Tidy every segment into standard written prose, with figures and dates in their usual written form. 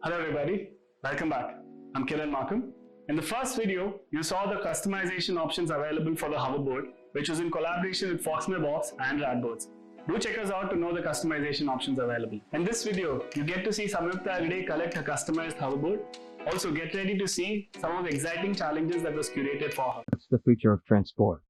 Hello everybody, welcome back. I'm Kiran Markham. In the first video, you saw the customization options available for the hoverboard, which was in collaboration with Foxmer Box and Radboards. Do check us out to know the customization options available. In this video, you get to see Samyutha Hegde collect her customized hoverboard. Also, get ready to see some of the exciting challenges that was curated for her. That's the future of transport.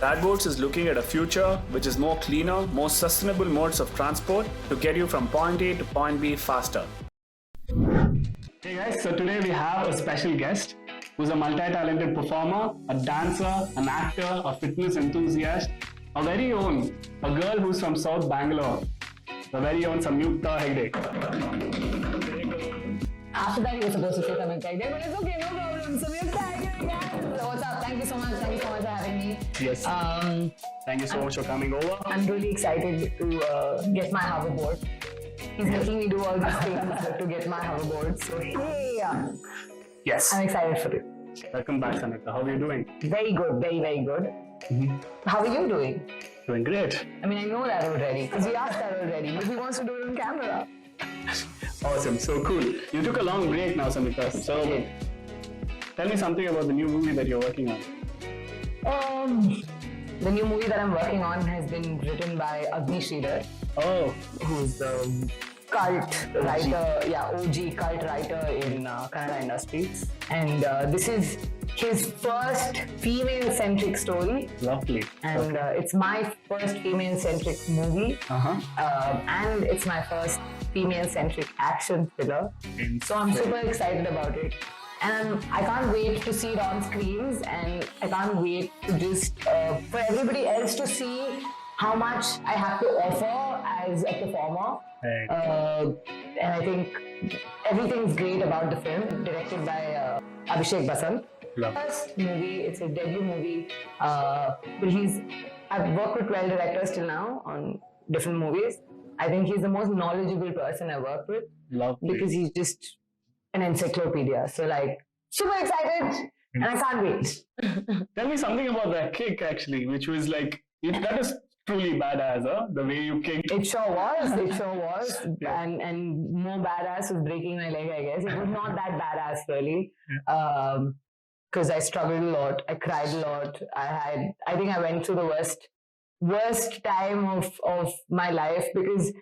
Radboards is looking at a future which is more cleaner, more sustainable modes of transport to get you from point A to point B faster. Hey guys, so today we have a special guest who's a multi-talented performer, a dancer, an actor, a fitness enthusiast, a very own, a girl who's from South Bangalore, the very own Samyutha Hegde. After that, you were supposed to say Samyutha Hegde, but it's okay, no problem. Samyutha Hegde, yes. So what's up? Thank you so much. Thank you so much for having me. Yes. Thank you so much for coming over. I'm really excited to get my hoverboard. He's making me do all these things to get my hoverboard. So hey, Yes. I'm excited for it. Welcome back, Samyutha. How are you doing? Very good, very, very good. How are you doing? Doing great. I mean, I know that already because we asked that already, but he wants to do it on camera. Awesome. So cool. You took a long break now, Samyutha. So tell me something about the new movie that you're working on. The new movie that I'm working on has been written by Agni Sridhar, Oh, who's the cult writer, OG cult writer in Kannada industries. And this is his first female-centric story. lovely. And it's my first female-centric movie. And it's my first female-centric action thriller. So I'm super excited about it. And I can't wait to see it on screens, and I can't wait to just for everybody else to see how much I have to offer as a performer. And I think everything's great about the film, directed by Abhishek Basant. First movie, it's a debut movie. But I've worked with 12 directors till now on different movies. I think he's the most knowledgeable person I've worked with. Lovely. Because he's just an encyclopedia. So like, super excited and I can't wait. Tell me something about that kick actually, which was like, that is truly badass, huh? The way you kicked. It sure was. And more badass was breaking my leg, I guess. It was not that badass really. Because I struggled a lot. I cried a lot. I think I went through the worst time of my life because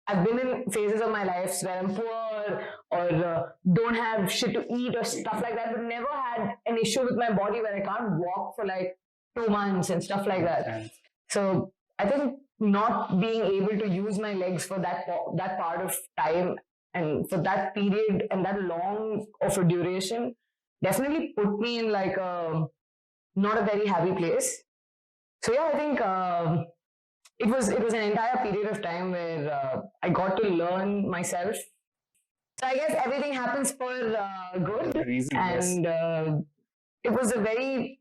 I've been in phases of my life where I'm poor or don't have shit to eat or stuff like that, but never had an issue with my body where I can't walk for like 2 months and stuff like that. So I think not being able to use my legs for that part of time and for that period and that long of a duration definitely put me in like not a very happy place. So yeah, I think it was an entire period of time where I got to learn myself. So I guess everything happens for good, and it was a very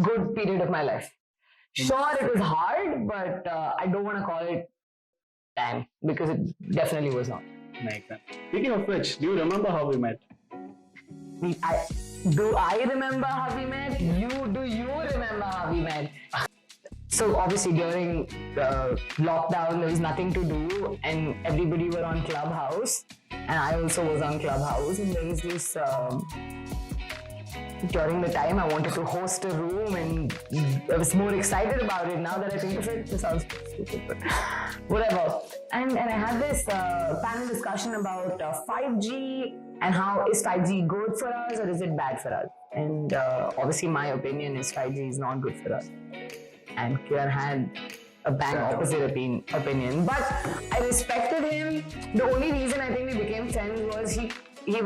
good period of my life. Sure, it was hard, but I don't want to call it time because it definitely was not. Makes sense. Speaking of which, do you remember how we met? Do I remember how we met? Do you remember how we met? So obviously during the lockdown, there was nothing to do and everybody were on Clubhouse and I also was on Clubhouse and there was this, during the time I wanted to host a room and I was more excited about it. Now that I think of it, it sounds stupid, but whatever. And I had this panel discussion about 5G and how is 5G good for us or is it bad for us? And obviously my opinion is 5G is not good for us. And Kiran had a bang opposite opinion. But I respected him. The only reason I think we became friends was he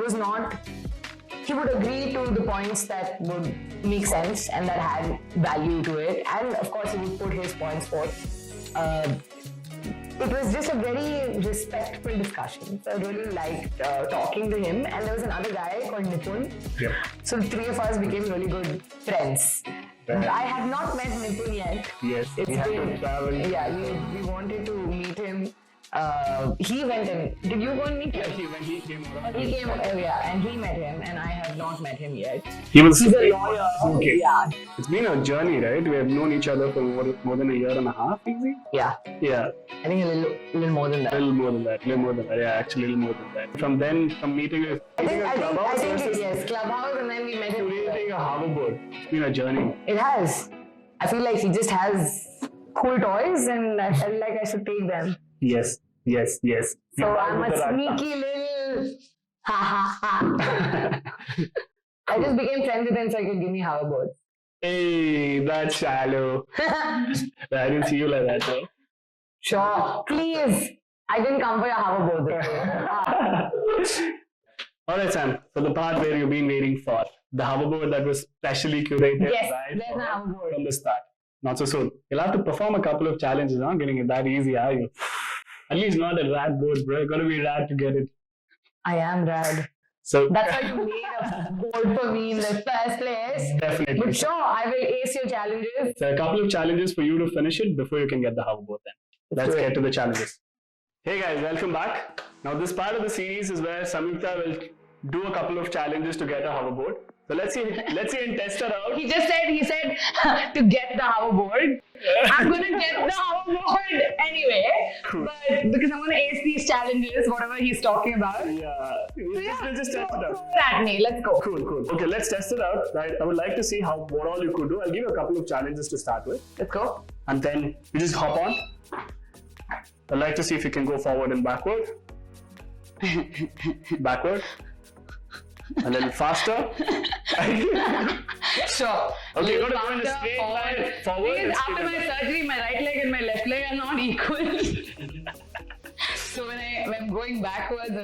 would agree to the points that would make sense and that had value to it. And of course, he would put his points forth. It was just a very respectful discussion. So I really liked talking to him. And there was another guy called Nipun. Yep. So the three of us became really good friends. Right. I have not met Nipun yet. Yes, it's we had to travel. Yeah, we wanted to meet him he went in. Did you go and meet him? When he came around. He came, yeah, and he met him, and I have not met him yet. He's a lawyer. Okay. Yeah. It's been a journey, right? We have known each other for more than a year and a half, easy? Yeah. Yeah. I think a little more than that. A little more than that. Yeah, actually a little more than that. From meeting a Clubhouse versus yes, Clubhouse, and then we met him. creating a hoverboard. It's been a journey. It has. I feel like he just has cool toys, and I felt like I should take them. Yes. So I'm a sneaky little ha ha ha. I just became friends with him so he could give me hoverboards. Hey, that's shallow. I didn't see you like that, though. Sure, please. I didn't come for your hoverboard. Alright, Sam. So the part where you've been waiting for, the hoverboard that was specially curated Yes, right there's an hoverboard. from the start. Not so soon. You'll have to perform a couple of challenges. Not getting it that easy, are you? At least not a rad board, bro. You're gonna be rad to get it. I am rad. So That's why you made a board for me in the first place. definitely. But sure, I will ace your challenges. So a couple of challenges for you to finish it before you can get the hoverboard then. Let's get to the challenges. Hey guys, welcome back. Now this part of the series is where Samyukta will do a couple of challenges to get a hoverboard. So let's see and test her out. He said to get the hoverboard. I'm gonna get the hoverboard anyway. Cool. But because I'm gonna ace these challenges, whatever he's talking about. Yeah, we'll just test it Throw out. it at me. Let's go. Cool. Okay, let's test it out. Right, I would like to see what all you could do. I'll give you a couple of challenges to start with, Let's go. and then you just hop on. I'd like to see if you can go forward and backward. Backward. A little faster. Sure. Okay, you're gonna go in a straight line forward. Because after my surgery, my right leg and my left leg are not equal. So when I'm going backwards,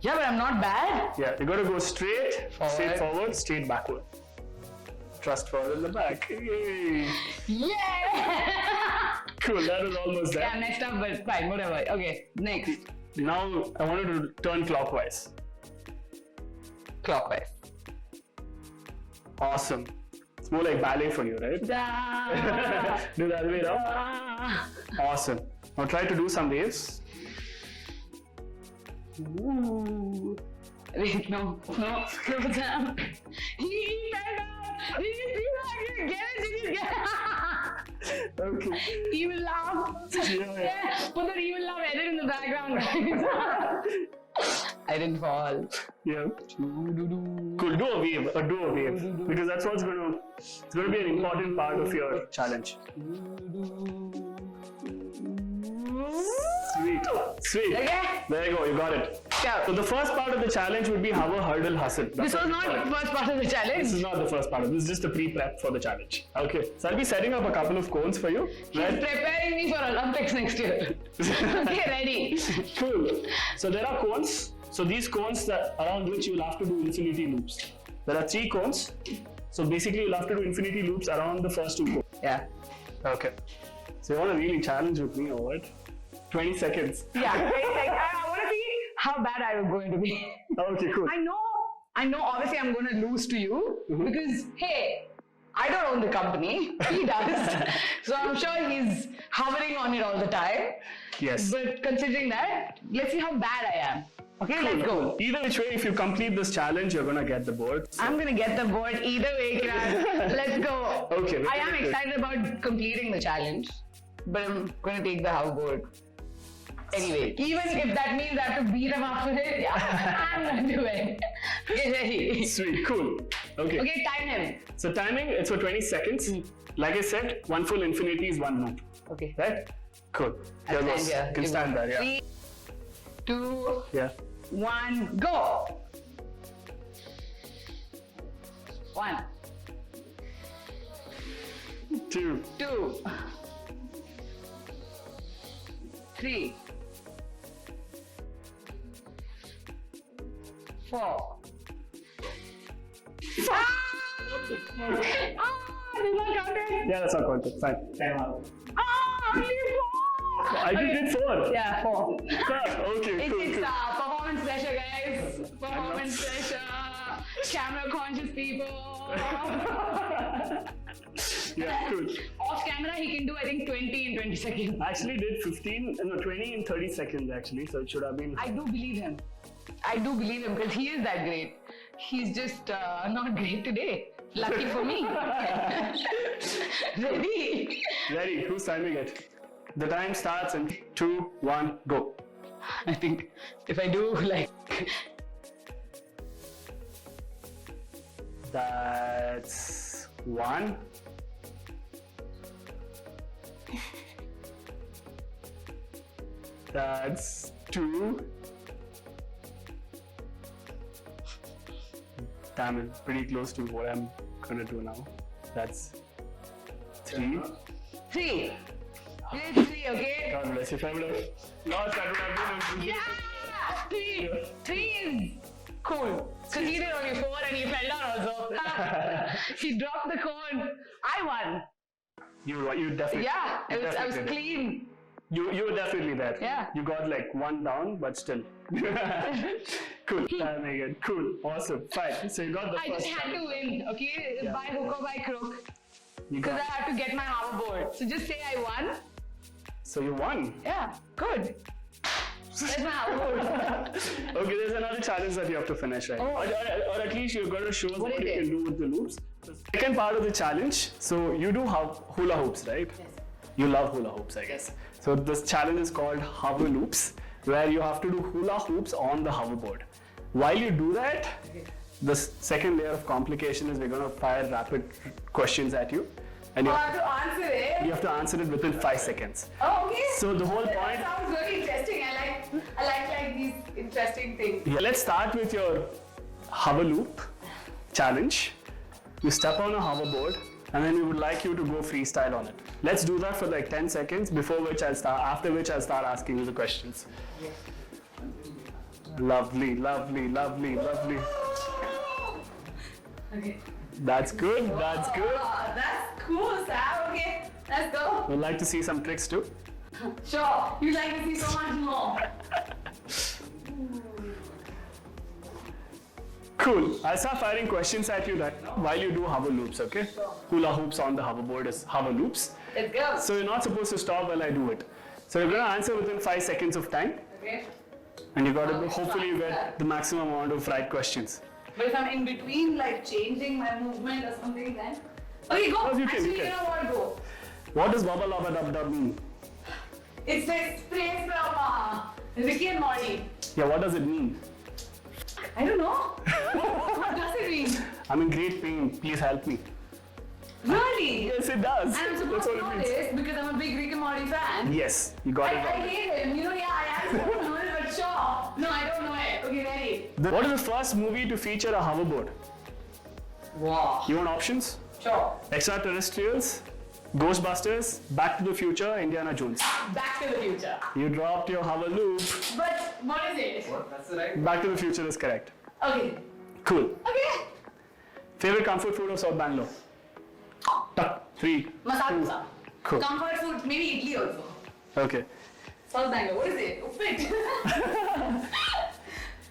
yeah, but I'm not bad. Yeah, you're gonna go straight forward, straight backward. Trust forward in the back. Yay. Yeah. Cool, that was almost there. Yeah, I messed up, but fine, whatever. Okay, next. Now I wanted to turn clockwise. Clockwise. Awesome. It's more like ballet for you, right? Da. Do that way up. Ah. Awesome. Now try to do some waves. Ooh. Wait, no, slow down. He fell down. Did you see that? Did you get it? Okay. Evil laugh. Yeah. Put that evil laugh edit in the background, guys. I didn't fall. Yeah. Cool. Do a wave. Because that's what's it's going to be an important part of your challenge. Sweet. Okay. There you go. You got it. Yeah. So the first part of the challenge would be hover, hurdle, hustle. This was not the first part of the challenge. This is not the first part. This is just a pre-prep for the challenge. Okay. So I'll be setting up a couple of cones for you. He's preparing me for Olympics next year. Okay, ready. Cool. So there are cones. So these cones around which you'll have to do infinity loops. There are 3 cones. So basically you'll have to do infinity loops around the first 2 cones. Yeah. Okay. So you want to really challenge with me or what? 20 seconds. Yeah, 20 seconds. I want to see how bad I was going to be. Okay, cool. I know obviously I'm going to lose to you because, hey, I don't own the company. He does. So I'm sure he's hovering on it all the time. Yes. But considering that, let's see how bad I am. Okay, let's go. Either which way, if you complete this challenge, you're going to get the board. So. I'm going to get the board either way, Kiran. Let's go. Okay. I am excited about completing the challenge, but I'm going to take the hoverboard. Anyway, even if that means I have to beat him up with it, yeah, I'm going to do it. Get ready. Sweet, cool. Okay. Okay, time him. So timing, it's for 20 seconds. Like I said, 1 full infinity is 1 loop. Okay. Right? Cool. Here goes. You can stand there, yeah. 3, 2, yeah. 1, go. 1, 2, 3, 4. Did not count it? Yeah, that's not counted. Fine. Only 4. I did 4. Yeah, 4. Okay, cool. It's performance pressure, guys. Performance pressure. Camera conscious people. Yeah, cool. Off camera, he can do, I think, 20 in 20 seconds. Actually did 20 in 30 seconds actually, so it should have been... I do believe him. I do believe him because he is that great. He's just not great today. Lucky for me. Ready? Ready, who's timing it? The time starts in 2, 1, go. I think if I do like... That's 1. That's 2. Damn it, pretty close to what I'm gonna do now. That's 3. 3. You did 3, okay? God bless you. If I would have lost, that would have been... Yeah! 3. 3 is cool. Because he did only 4 and he fell down also. He dropped the cone. I won. You definitely... Yeah, I was did. clean. You were definitely there. Yeah. You got like 1 down, but still. Cool. Megan. Cool. Awesome. Fine. So you got the I first just had to win, okay? Yeah. By hook or by crook. You Because got I have to get my hoverboard. So just say I won. So you won. Yeah, good. That's my hoverboard. Okay, there's another challenge that you have to finish, right? Oh. Or at least you've got to show us What what is you it? can do with the loops. The second part of the challenge, so you do hula hoops, right? Yes. You love hula hoops, I guess. So this challenge is called hover loops, where you have to do hula hoops on the hoverboard. While you do that, the second layer of complication is we're going to fire rapid questions at you. And you I have to answer it. have to answer it within 5 seconds. Oh, okay. So the whole point... That sounds really interesting. I like these interesting things. Yeah, let's start with your hover loop challenge. You step on a hoverboard and then we would like you to go freestyle on it. Let's do that for like 10 seconds after which I'll start asking you the questions. Yes. Lovely, lovely, lovely, lovely. Okay. That's good, that's good. Oh, that's cool, Sam. Okay, let's go. We'd like to see some tricks too. Sure. You'd like to see so much more. Cool. I'll start firing questions at you right now while you do hover loops, okay? Hula hoops on the hoverboard is hover loops. Let's go. So you're not supposed to stop while I do it. So you're gonna answer within 5 seconds of time, Okay. and you gotta hopefully you get the maximum amount of right questions. But if I'm in between, like changing my movement or something, then. Okay, go. Oh, you can, Actually, you can. you know what? Go. What does wabba lobba dub dub mean? It's this phrase from Ricky and Morty. Yeah, what does it mean? I don't know. What does it mean? I'm in great pain. Please help me. Really? Yes, it does. And I'm supposed That's to what know it means. this because I'm a big Rick and Morty fan. Yes, you got it I right. hate him. You know, yeah, I am supposed to know it, but sure. No, I don't know it. Okay, ready? What is the first movie to feature a hoverboard? Wow. You want options? Sure. Extraterrestrials, Ghostbusters, Back to the Future, Indiana Jones. Back to the Future. You dropped your hover loop. But what is it? That's the right. Back to the Future is correct. Okay. Cool. Okay. Favorite comfort food of South Bangalore? Tuck. 3. Masala. Cool. Comfort food, maybe idli also. Okay. South Bangalore. What is it? Uppit.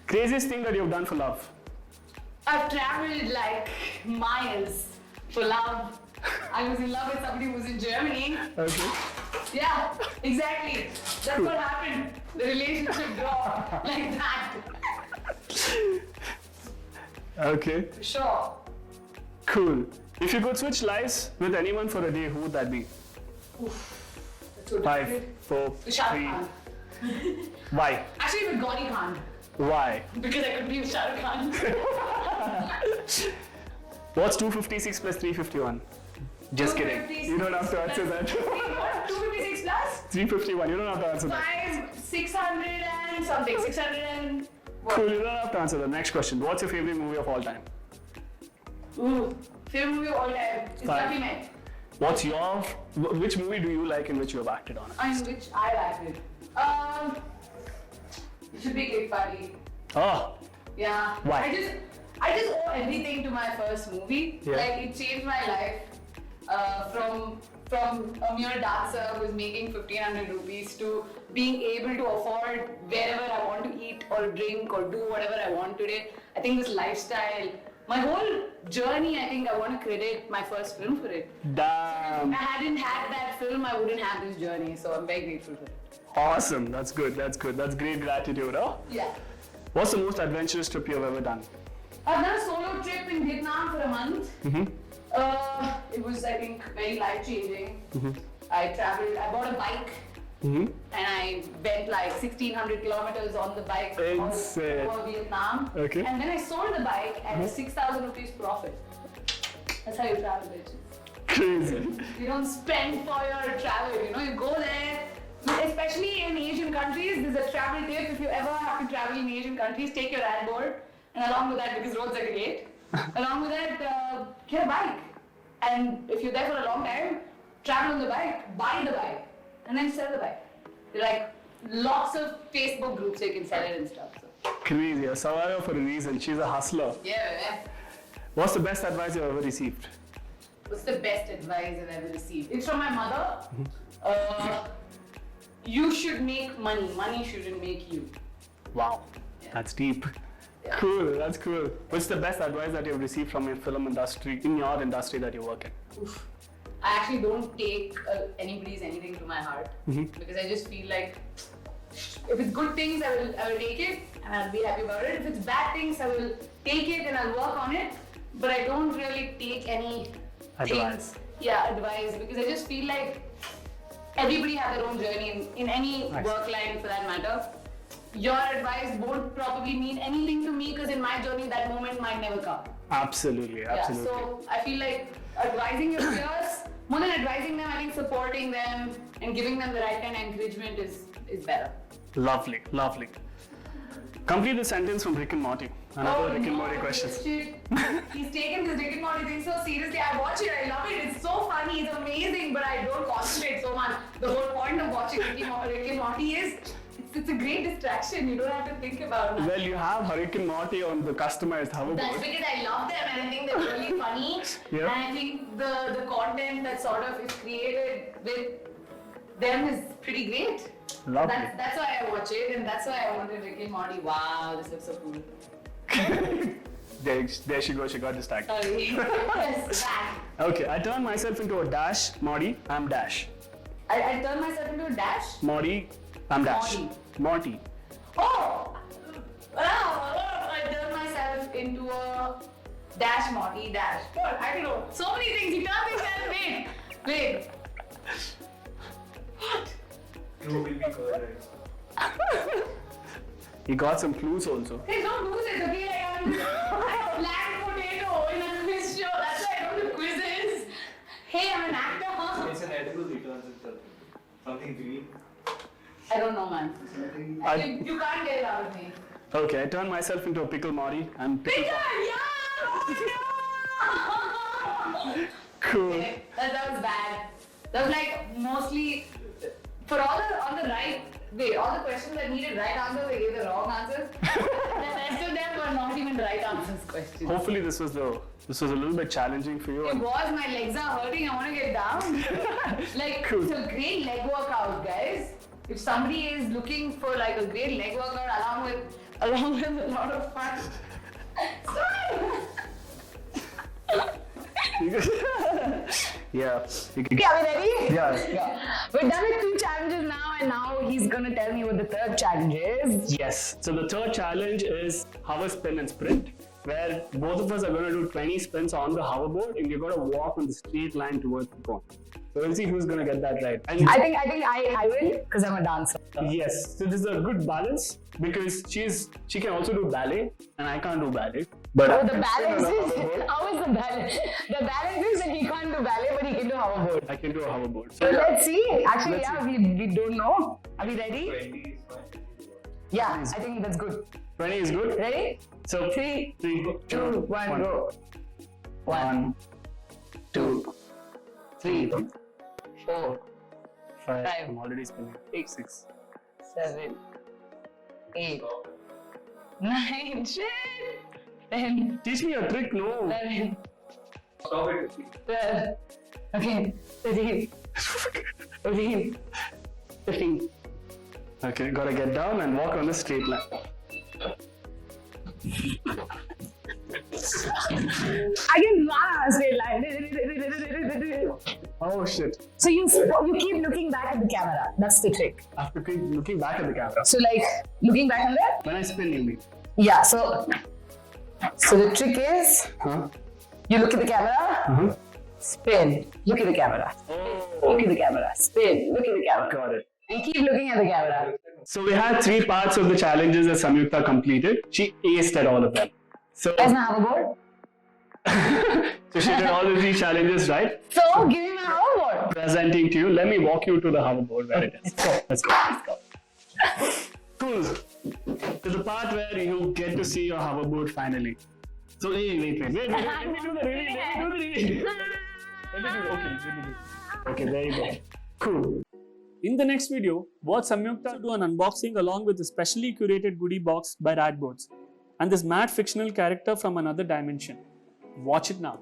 Craziest thing that you've done for love? I've traveled like miles for love. I was in love with somebody who was in Germany. Okay. Yeah, exactly. That's what happened. The relationship dropped like that. Okay. Sure. Cool. If you could switch lives with anyone for a day, who would that be? That's so 5, difficult. 4, Shah 3. Rukh Khan. Why? Actually, with Gauri Khan. Why? Because I could be with Shah Rukh Khan. What's 256 plus 351? Just kidding. 256 You don't have to answer that. What? 256 plus? 351. You don't have to answer that. 600 and something. 600 and what? Cool. You don't have to answer that. Next question. What's your favorite movie of all time? Ooh. Favorite movie of all time. It's Fine. Lucky Man. What's your... Which movie do you like in which you have acted on? In which I acted. It should be Kirik Party. Oh. Yeah. Why? I just owe everything to my first movie. Yeah. Like it changed my life. From a mere dancer who was making 1,500 rupees to being able to afford wherever I want to eat or drink or do whatever I want today. I think this lifestyle my whole journey, I think I want to credit my first film for it. Damn. If I hadn't had that film, I wouldn't have this journey. So I'm very grateful for it. Awesome. That's good. That's great gratitude, huh? Yeah. What's the most adventurous trip you've ever done? I've done a solo trip in Vietnam for a month. Mm-hmm. It was, I think, very life-changing. Mm-hmm. I bought a bike. Mm-hmm. And I went like 1,600 kilometers on the bike Insane. over Vietnam. Okay. And then I sold the bike at 6,000 rupees profit. That's how you travel, bitches. Crazy. You don't spend for your travel, you know, you go there. Especially in Asian countries, there's a travel tip. If you ever have to travel in Asian countries, take your ad board. And along with that, because roads are great, along with that, get a bike. And if you're there for a long time, travel on the bike, buy the bike, and then sell the bike. There are like lots of Facebook groups you can sell it and stuff. So. Crazy. A survivor for a reason. She's a hustler. Yeah. What's the best advice you've ever received? What's the best advice I've ever received? It's from my mother. You should make money. Money shouldn't make you. Wow. Yeah. That's deep. Yeah. Cool. That's cool. What's the best advice that you've received from your film industry, in your industry that you work in? Oof. I actually don't take anybody's anything to my heart because I just feel like if it's good things, I will take it and I'll be happy about it. If it's bad things, I will take it and I'll work on it. But I don't really take any Advice. Advice because I just feel like everybody has their own journey in any work line for that matter. Your advice won't probably mean anything to me because in my journey that moment might never come. Absolutely. Yeah, so I feel like advising your peers, more than advising them, I think supporting them and giving them the right kind of encouragement is better. Lovely. Complete the sentence from Rick and Morty. Another Rick and Morty question. He's taken this Rick and Morty thing so seriously. I watch it, I love it. It's so funny, it's amazing, but I don't concentrate so much. The whole point of watching Rick and Morty is it's a great distraction. You don't have to think about it. Well, you have Hurricane Morty on the customized hoverboard. That's because I love them and I think they're really funny. Yeah. And I think the content that sort of is created with them is pretty great. Lovely. That's why I watch it and that's why I wanted Rick and Morty. Wow, this looks so cool. There she goes, she got distracted. Sorry. Yes, back. Okay, I turn myself into a dash, Morty, I'm dash. I turn myself into a dash? Morty, I'm dash. Morty. Oh! I turn myself into a dash, Morty, dash. What? I don't know. So many things. You can't think that. Wait. What? You will be correct. You got some clues also. There's no quizzes, okay? I'm a black potato in a quiz show. That's why I don't do quizzes. Hey, I'm an actor, huh? It's an edible returns itself. Something green. I don't know, man. You can't get it out of me. Okay, I turn myself into a pickle Morty. I'm pickle. Pickle! Yeah! Oh, no! Cool. Okay, that was bad. That was like mostly for all the right way, all the questions that needed right answers, they gave the wrong answers. The rest of them were not even right answers questions. Hopefully this was a little bit challenging for you. It was, my legs are hurting, I want to get down. Like, Cool. It's a great leg workout, guys. If somebody is looking for like a great leg workout along with a lot of fun. Yeah. Okay, are we ready? Yeah. We're done with 2 challenges now, and now he's gonna tell me what the 3rd challenge is. Yes. So the 3rd challenge is hover, spin, and sprint, where both of us are going to do 20 spins on the hoverboard, and you're going to walk on the straight line towards the point. So we'll see who's going to get that right. And I think I win because I'm a dancer. yes. So this is a good balance because she can also do ballet, and I can't do ballet. But Oh, I the can spin on balance a is hoverboard. how is the balance? The balance is that he can't do ballet, but he can do hoverboard. I can do a hoverboard. So yeah. let's see. Actually, Let's yeah, we don't know. Are we ready? 20 is fine. Yeah, I think that's good. 20 is good. Ready? So 3, 3, 2, 1, go. 1, 2, 3, 4, 5. 5, I'm already spinning. 6. 7, 8, 9, 10, Teach me a trick, no. 11, Stop it. 12, okay, 13, 14, 15. Okay, gotta get down and walk on the straight line. I can run a straight line. Oh shit. So you keep looking back at the camera. That's the trick. I have to keep looking back at the camera. So like looking back at that. When I spin, you mean? Yeah. So the trick is Huh? you look at the camera, Uh-huh. spin, look at the camera, look at the camera, spin, look at the camera. Got it. And keep looking at the camera. So we had 3 parts of the challenges that Samyukta completed. She aced at all of them. So, There's my hoverboard. so she did all the 3 challenges, right? So give me my hoverboard. Presenting to you. Let me walk you to the hoverboard where it is. Let's go. Cool. To the part where you get to see your hoverboard finally. So wait. Let me do the reveal. Okay, there you go. Cool. In the next video, watch Samyukta do an unboxing along with a specially curated goodie box by Radboards and this mad fictional character from another dimension. Watch it now.